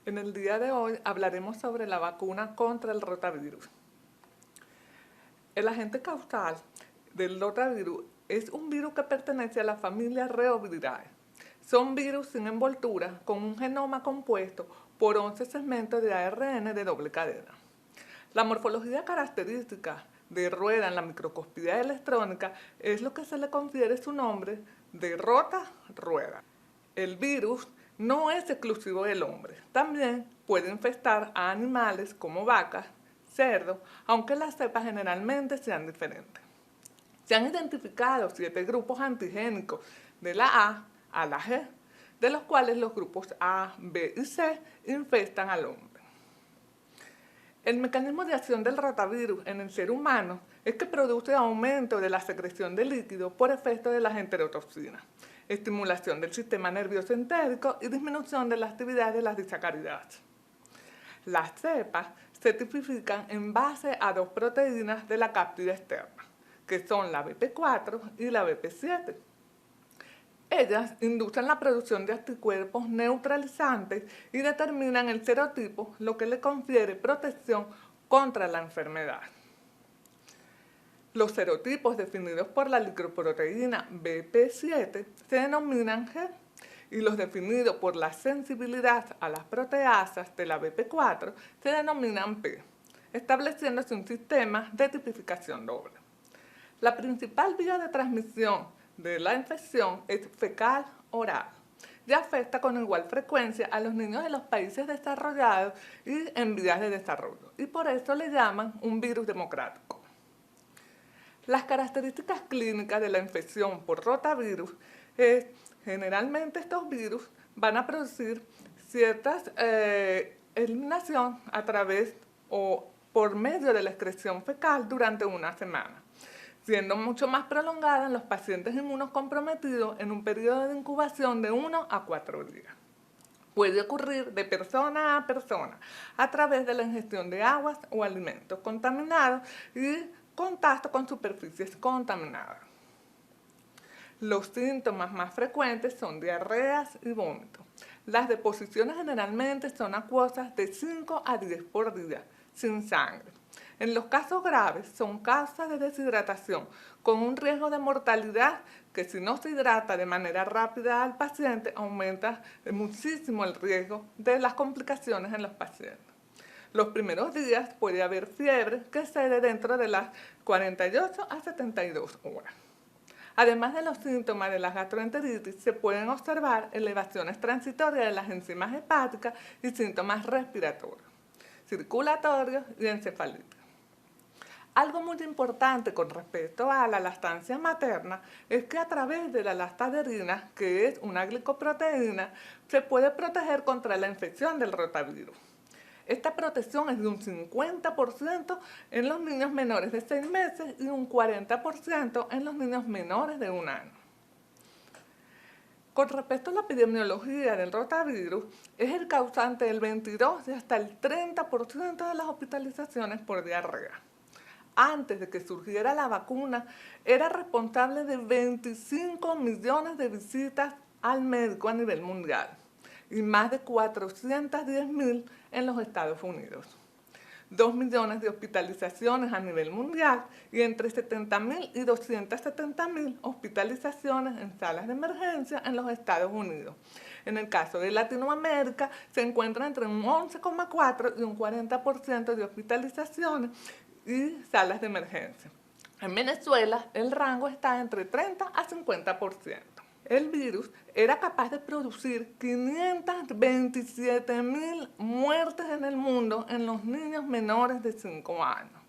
En el día de hoy hablaremos sobre la vacuna contra el rotavirus. El agente causal del rotavirus es un virus que pertenece a la familia Reoviridae. Son virus sin envoltura con un genoma compuesto por 11 segmentos de ARN de doble cadena. La morfología característica de rueda en la microscopía electrónica es lo que se le confiere su nombre de rota-rueda. El virus no es exclusivo del hombre, también puede infectar a animales como vacas, cerdos, aunque las cepas generalmente sean diferentes. Se han identificado 7 grupos antigénicos de la A a la G, de los cuales los grupos A, B y C infectan al hombre. El mecanismo de acción del rotavirus en el ser humano es que produce aumento de la secreción de líquido por efecto de las enterotoxinas, estimulación del sistema nervioso entérico y disminución de la actividad de las disacaridases. Las cepas se tipifican en base a 2 proteínas de la cápside externa, que son la BP4 y la BP7. Ellas inducen la producción de anticuerpos neutralizantes y determinan el serotipo, lo que le confiere protección contra la enfermedad. Los serotipos definidos por la glicoproteína BP7 se denominan G y los definidos por la sensibilidad a las proteasas de la BP4 se denominan P, estableciéndose un sistema de tipificación doble. La principal vía de transmisión de la infección es fecal-oral y afecta con igual frecuencia a los niños de los países desarrollados y en vías de desarrollo, y por eso le llaman un virus democrático. Las características clínicas de la infección por rotavirus es, generalmente estos virus van a producir ciertas eliminación a través o por medio de la excreción fecal durante una semana, siendo mucho más prolongada en los pacientes inmunocomprometidos en un periodo de incubación de 1 a 4 días. Puede ocurrir de persona a persona a través de la ingestión de aguas o alimentos contaminados y contacto con superficies contaminadas. Los síntomas más frecuentes son diarreas y vómitos. Las deposiciones generalmente son acuosas de 5 a 10 por día, sin sangre. En los casos graves son causas de deshidratación, con un riesgo de mortalidad que si no se hidrata de manera rápida al paciente, aumenta muchísimo el riesgo de las complicaciones en los pacientes. Los primeros días puede haber fiebre que cede dentro de las 48 a 72 horas. Además de los síntomas de la gastroenteritis, se pueden observar elevaciones transitorias de las enzimas hepáticas y síntomas respiratorios, circulatorios y encefalitis. Algo muy importante con respecto a la lactancia materna es que a través de la lactaderina, que es una glicoproteína, se puede proteger contra la infección del rotavirus. Esta protección es de un 50% en los niños menores de 6 meses y un 40% en los niños menores de 1 año. Con respecto a la epidemiología del rotavirus, es el causante del 22 y hasta el 30% de las hospitalizaciones por diarrea. Antes de que surgiera la vacuna, era responsable de 25 millones de visitas al médico a nivel mundial y más de 410.000 en los Estados Unidos. 2 millones de hospitalizaciones a nivel mundial y entre 70.000 y 270.000 hospitalizaciones en salas de emergencia en los Estados Unidos. En el caso de Latinoamérica se encuentra entre un 11,4 y un 40% de hospitalizaciones y salas de emergencia. En Venezuela el rango está entre 30 a 50%. El virus era capaz de producir 527.000 muertes en el mundo en los niños menores de 5 años,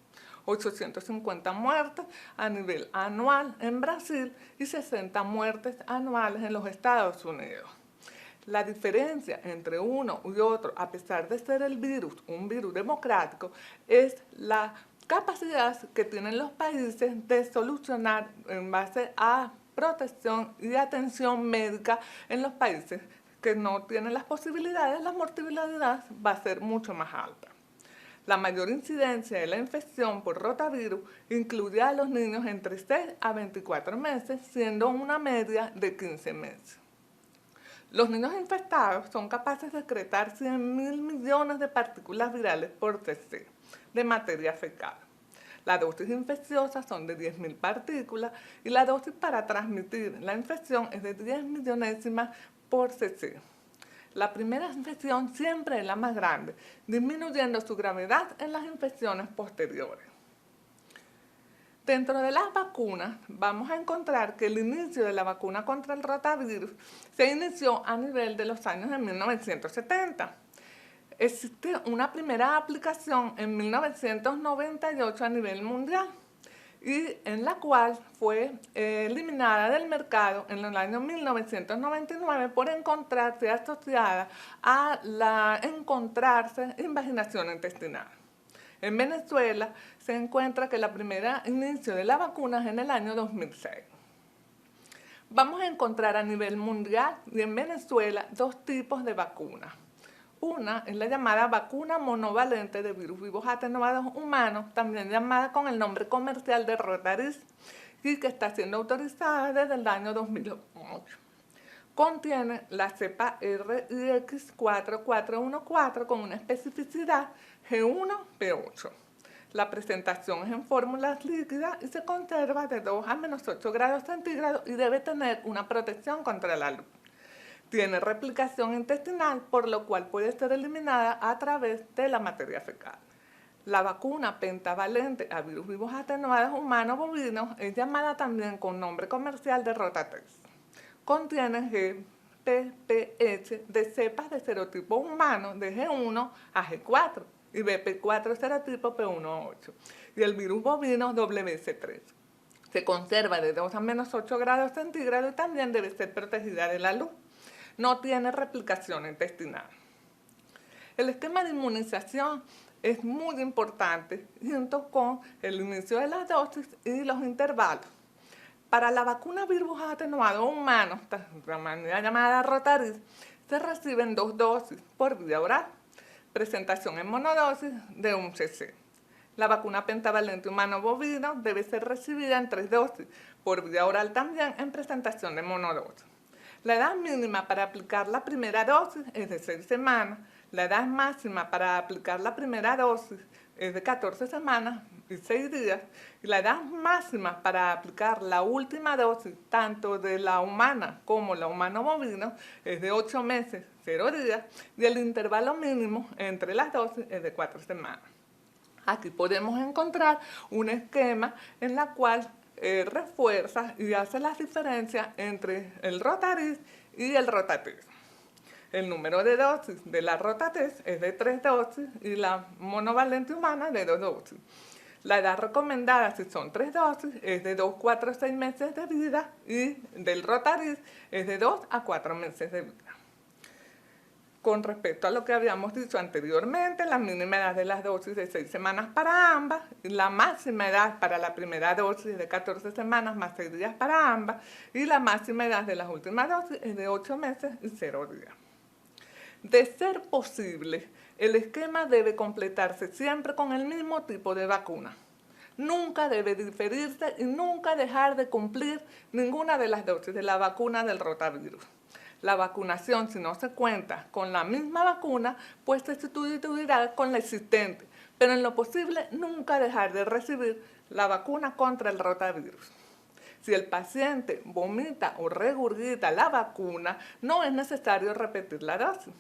850 muertes a nivel anual en Brasil y 60 muertes anuales en los Estados Unidos. La diferencia entre uno y otro, a pesar de ser el virus un virus democrático, es la capacidad que tienen los países de solucionar en base a protección y atención médica. En los países que no tienen las posibilidades, la mortalidad va a ser mucho más alta. La mayor incidencia de la infección por rotavirus incluye a los niños entre 6 a 24 meses, siendo una media de 15 meses. Los niños infectados son capaces de excretar 100.000 millones de partículas virales por cc de materia fecal. La dosis infecciosa son de 10.000 partículas y la dosis para transmitir la infección es de 10 millonésimas por cc. La primera infección siempre es la más grande, disminuyendo su gravedad en las infecciones posteriores. Dentro de las vacunas, vamos a encontrar que el inicio de la vacuna contra el rotavirus se inició a nivel de los años de 1970. Existe una primera aplicación en 1998 a nivel mundial y en la cual fue eliminada del mercado en el año 1999 por encontrarse asociada a encontrarse invaginación intestinal. En Venezuela se encuentra que la primera inicio de la vacuna es en el año 2006. Vamos a encontrar a nivel mundial y en Venezuela dos tipos de vacunas. Una es la llamada vacuna monovalente de virus vivos atenuados humanos, también llamada con el nombre comercial de Rotavirus, y que está siendo autorizada desde el año 2008. Contiene la cepa RIX4414 con una especificidad G1P8. La presentación es en fórmulas líquidas y se conserva de 2 a menos 8 grados centígrados y debe tener una protección contra la luz. Tiene replicación intestinal, por lo cual puede ser eliminada a través de la materia fecal. La vacuna pentavalente a virus vivos atenuados humanos bovinos es llamada también con nombre comercial de Rotatex. Contiene GPPH de cepas de serotipo humano de G1 a G4 y BP4 serotipo P1A8 y el virus bovino WC3. Se conserva de 2 a menos 8 grados centígrados y también debe ser protegida de la luz. No tiene replicación intestinal. El esquema de inmunización es muy importante junto con el inicio de las dosis y los intervalos. Para la vacuna virus atenuado humano, de manera llamada Rotavirus, se reciben 2 dosis por vía oral. Presentación en monodosis de 1 cc. La vacuna pentavalente humano bovino debe ser recibida en 3 dosis, por vía oral también en presentación de monodosis. La edad mínima para aplicar la primera dosis es de 6 semanas, la edad máxima para aplicar la primera dosis es de 14 semanas y 6 días, y la edad máxima para aplicar la última dosis, tanto de la humana como la humano-bovino, es de 8 meses, 0 días, y el intervalo mínimo entre las dosis es de 4 semanas. Aquí podemos encontrar un esquema en la cual refuerza y hace las diferencias entre el Rotavirus y el Rotatex. El número de dosis de la Rotatex es de 3 dosis y la monovalente humana de 2 dosis. La edad recomendada, si son 3 dosis, es de 2, 4, 6 meses de vida y del Rotavirus es de 2 a 4 meses de vida. Con respecto a lo que habíamos dicho anteriormente, la mínima edad de las dosis de 6 semanas para ambas, y la máxima edad para la primera dosis de 14 semanas más 6 días para ambas, y la máxima edad de las últimas dosis es de 8 meses y 0 días. De ser posible, el esquema debe completarse siempre con el mismo tipo de vacuna. Nunca debe diferirse y nunca dejar de cumplir ninguna de las dosis de la vacuna del rotavirus. La vacunación, si no se cuenta con la misma vacuna, pues se sustituirá con la existente, pero en lo posible nunca dejar de recibir la vacuna contra el rotavirus. Si el paciente vomita o regurgita la vacuna, no es necesario repetir la dosis.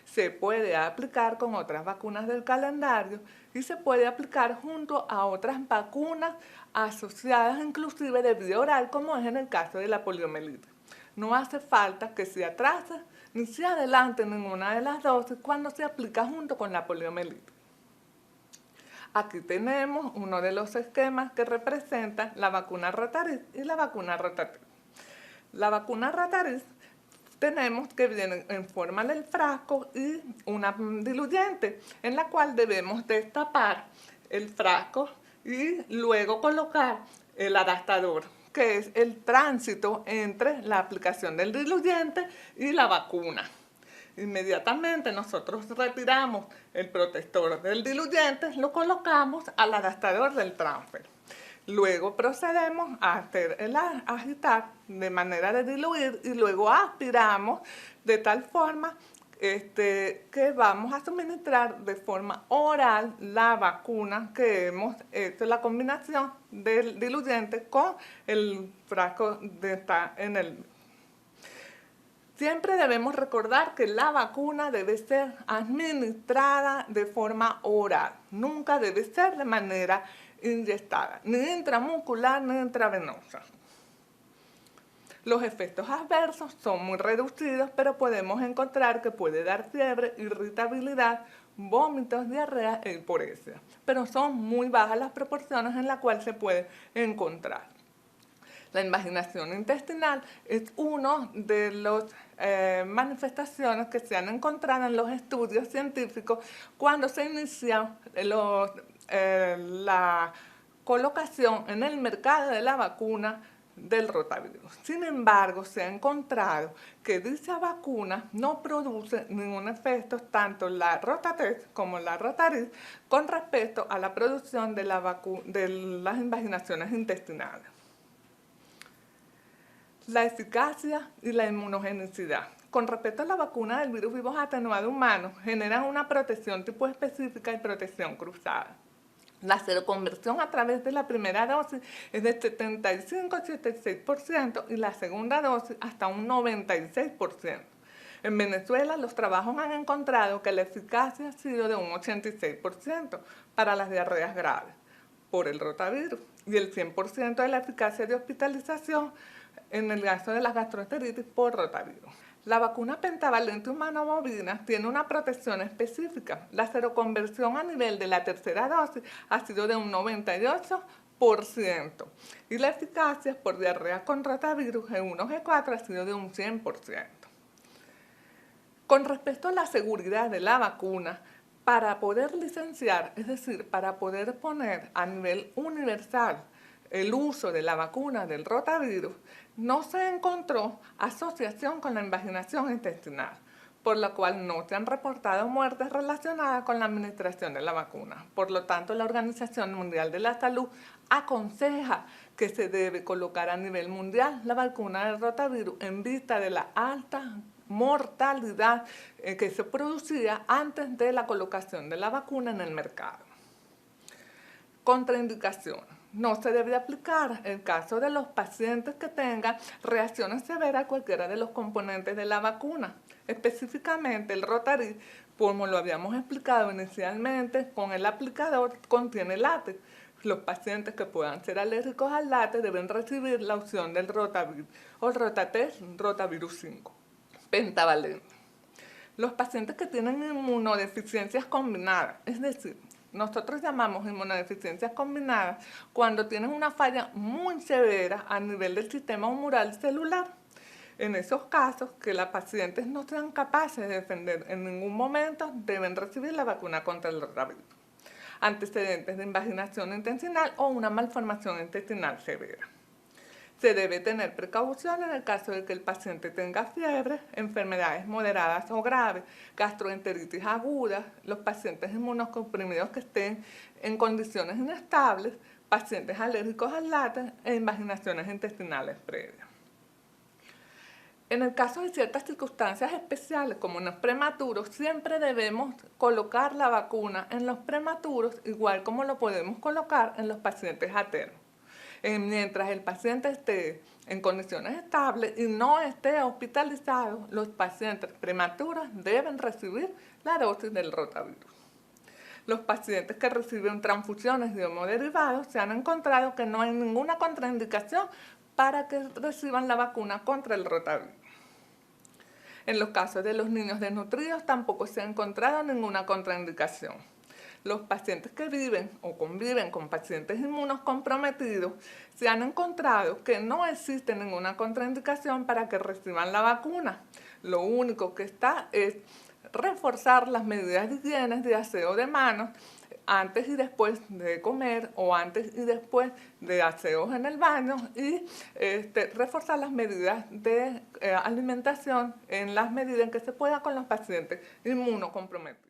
Se puede aplicar con otras vacunas del calendario y se puede aplicar junto a otras vacunas asociadas inclusive de vía oral, como es en el caso de la poliomielitis. No hace falta que se atrase ni se adelante ninguna de las dosis cuando se aplica junto con la poliomielitis. Aquí tenemos uno de los esquemas que representan la vacuna Rotavirus y la vacuna Rotatex. La vacuna Rotavirus tenemos que viene en forma del frasco y una diluyente en la cual debemos destapar el frasco y luego colocar el adaptador, que es el tránsito entre la aplicación del diluyente y la vacuna. Inmediatamente nosotros retiramos el protector del diluyente, lo colocamos al adaptador del transfer. Luego procedemos a hacer el agitar de manera de diluir y luego aspiramos de tal forma que vamos a suministrar de forma oral la vacuna que hemos hecho la combinación del diluyente con el frasco de está en el. Siempre debemos recordar que la vacuna debe ser administrada de forma oral, nunca debe ser de manera inyectada, ni intramuscular ni intravenosa. Los efectos adversos son muy reducidos, pero podemos encontrar que puede dar fiebre, irritabilidad, vómitos, diarrea e hiporesia. Pero son muy bajas las proporciones en las cuales se puede encontrar. La invaginación intestinal es una de las manifestaciones que se han encontrado en los estudios científicos cuando se inicia la colocación en el mercado de la vacuna del rotavirus. Sin embargo, se ha encontrado que dicha vacuna no produce ningún efecto, tanto la Rotatex como la Rotavirus, con respecto a la producción de las invaginaciones intestinales. La eficacia y la inmunogenicidad. Con respecto a la vacuna del virus vivos atenuado humano, generan una protección tipo específica y protección cruzada. La seroconversión a través de la primera dosis es de 75-76% y la segunda dosis hasta un 96%. En Venezuela, los trabajos han encontrado que la eficacia ha sido de un 86% para las diarreas graves por el rotavirus y el 100% de la eficacia de hospitalización en el caso de las gastroenteritis por rotavirus. La vacuna pentavalente humano-bovina tiene una protección específica. La seroconversión a nivel de la tercera dosis ha sido de un 98% y la eficacia por diarrea con rotavirus G1-G4 ha sido de un 100%. Con respecto a la seguridad de la vacuna, para poder licenciar, es decir, para poder poner a nivel universal el uso de la vacuna del rotavirus, no se encontró asociación con la invaginación intestinal, por lo cual no se han reportado muertes relacionadas con la administración de la vacuna. Por lo tanto, la Organización Mundial de la Salud aconseja que se debe colocar a nivel mundial la vacuna del rotavirus en vista de la alta mortalidad que se producía antes de la colocación de la vacuna en el mercado. Contraindicación. No se debe aplicar en caso de los pacientes que tengan reacciones severas a cualquiera de los componentes de la vacuna. Específicamente el Rotavirus, como lo habíamos explicado inicialmente, con el aplicador contiene látex. Los pacientes que puedan ser alérgicos al látex deben recibir la opción del Rotavirus o Rotatex Rotavirus 5 pentavalente. Los pacientes que tienen inmunodeficiencias combinadas, es decir, nosotros llamamos inmunodeficiencias combinadas cuando tienen una falla muy severa a nivel del sistema humoral celular. En esos casos, que las pacientes no sean capaces de defender en ningún momento, deben recibir la vacuna contra el rotavirus. Antecedentes de invaginación intestinal o una malformación intestinal severa. Se debe tener precaución en el caso de que el paciente tenga fiebre, enfermedades moderadas o graves, gastroenteritis aguda, los pacientes inmunocomprimidos que estén en condiciones inestables, pacientes alérgicos al látex e invaginaciones intestinales previas. En el caso de ciertas circunstancias especiales, como en los prematuros, siempre debemos colocar la vacuna en los prematuros, igual como lo podemos colocar en los pacientes a termo. Mientras el paciente esté en condiciones estables y no esté hospitalizado, los pacientes prematuros deben recibir la dosis del rotavirus. Los pacientes que reciben transfusiones de hemoderivados se han encontrado que no hay ninguna contraindicación para que reciban la vacuna contra el rotavirus. En los casos de los niños desnutridos tampoco se ha encontrado ninguna contraindicación. Los pacientes que viven o conviven con pacientes inmunocomprometidos se han encontrado que no existe ninguna contraindicación para que reciban la vacuna. Lo único que está es reforzar las medidas de higiene de aseo de manos antes y después de comer o antes y después de aseos en el baño y reforzar las medidas de alimentación en las medidas en que se pueda con los pacientes inmunocomprometidos.